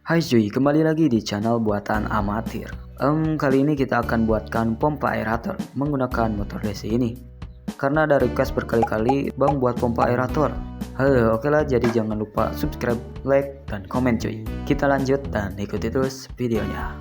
Hai cuy, kembali lagi di channel buatan amatir. Kali ini kita akan buatkan pompa aerator menggunakan motor DC ini. Karena ada request berkali-kali, bang buat pompa aerator. Oke lah, jadi jangan lupa subscribe, like, dan komen cuy. Kita lanjut dan ikuti terus videonya.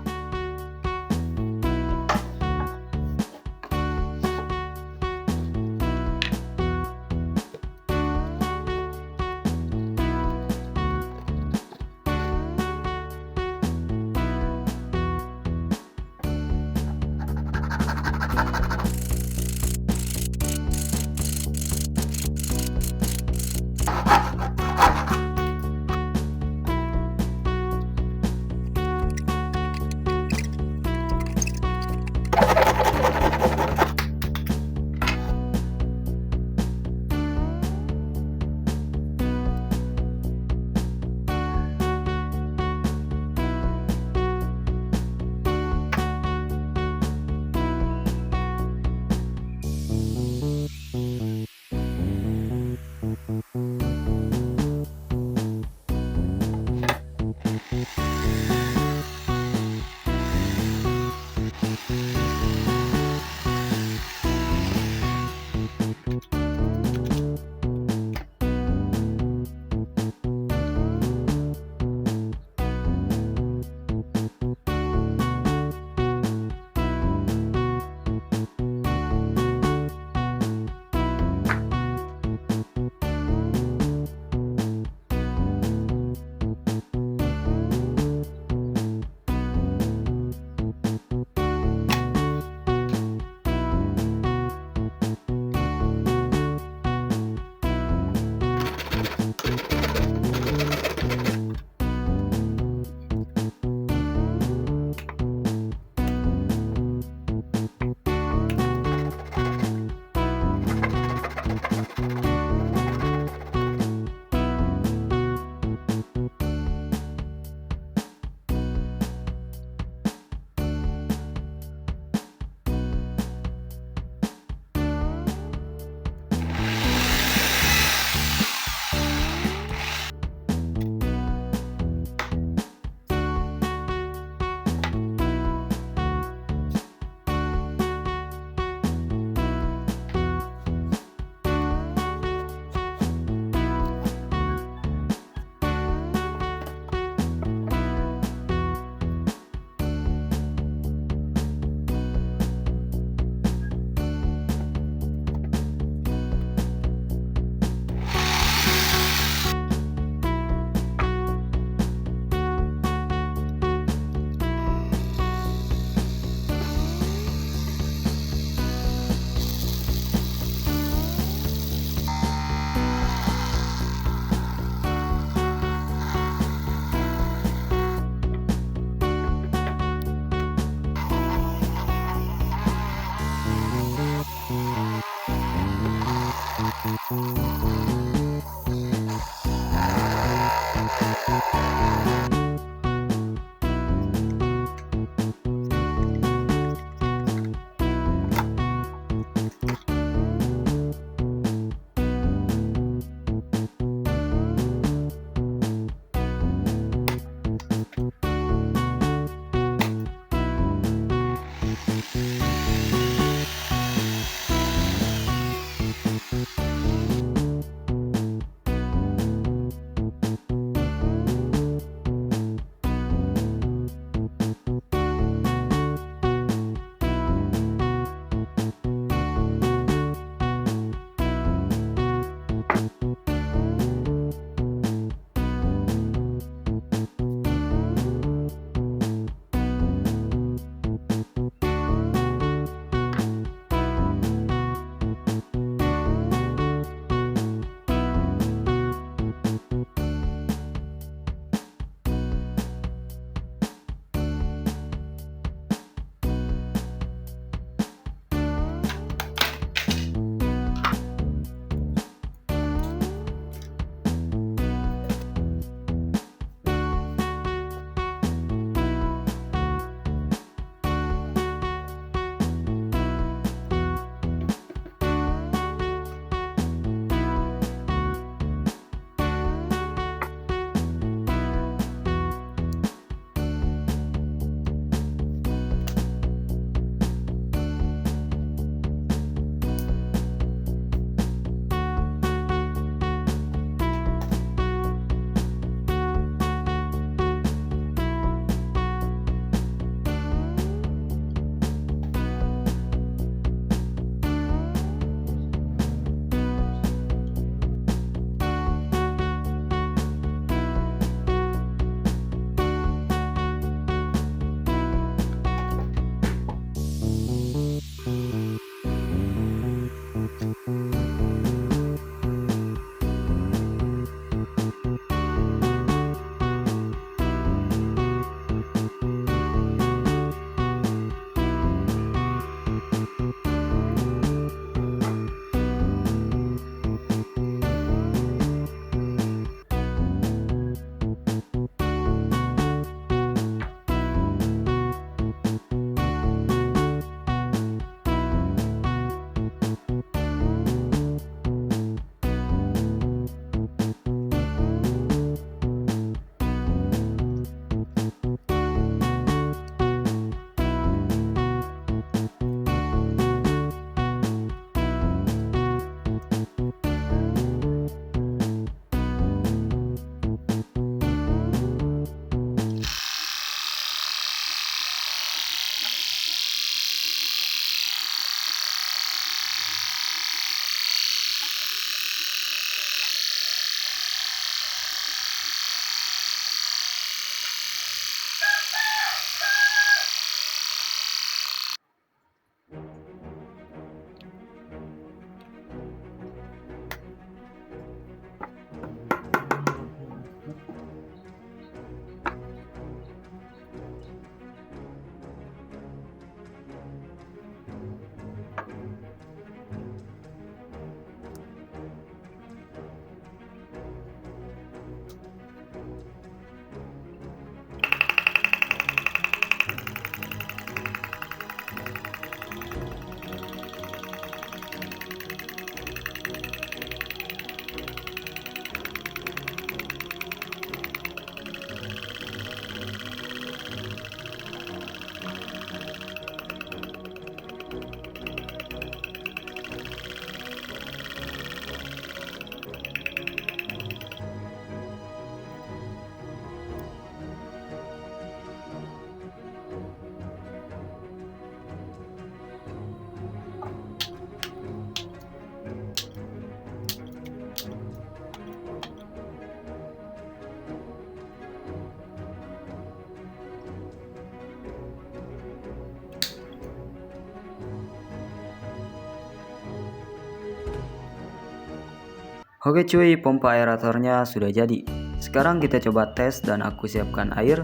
Oke cuy, pompa aeratornya sudah jadi. Sekarang kita coba tes dan aku siapkan air.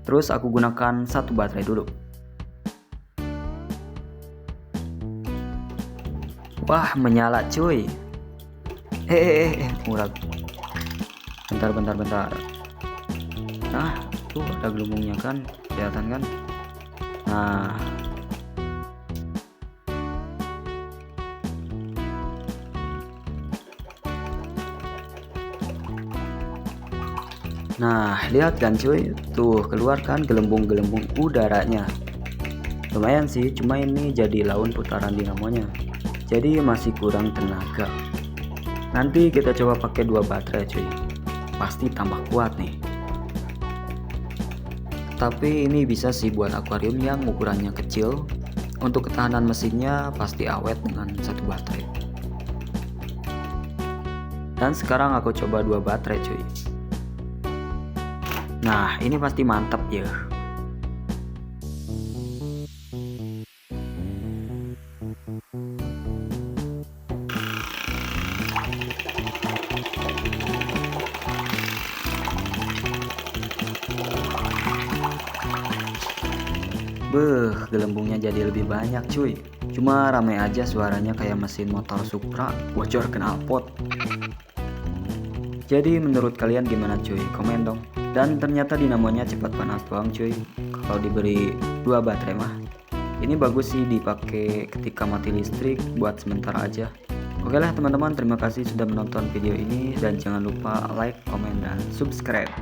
Terus aku gunakan satu baterai dulu. Wah, menyala cuy. Murah. Bentar. Nah, tuh ada gelembungnya kan, kelihatan kan? Nah, lihat kan cuy, tuh keluarkan gelembung-gelembung udaranya. Lumayan sih, cuma ini jadi laun putaran dinamonya, jadi masih kurang tenaga. Nanti kita coba pakai 2 baterai cuy, pasti tambah kuat nih. Tapi ini bisa sih buat akuarium yang ukurannya kecil. Untuk ketahanan mesinnya pasti awet dengan 1 baterai. Dan sekarang aku coba 2 baterai cuy. Nah, ini pasti mantap ya. Gelembungnya jadi lebih banyak cuy. Cuma ramai aja suaranya kayak mesin motor Supra bocor knalpot. Jadi menurut kalian gimana cuy? Komen dong. Dan ternyata dinamonya cepat panas doang cuy. Kalau diberi 2 baterai mah. Ini bagus sih dipakai ketika mati listrik buat sementara aja. Oke lah teman-teman, terima kasih sudah menonton video ini dan jangan lupa like, komen, dan subscribe.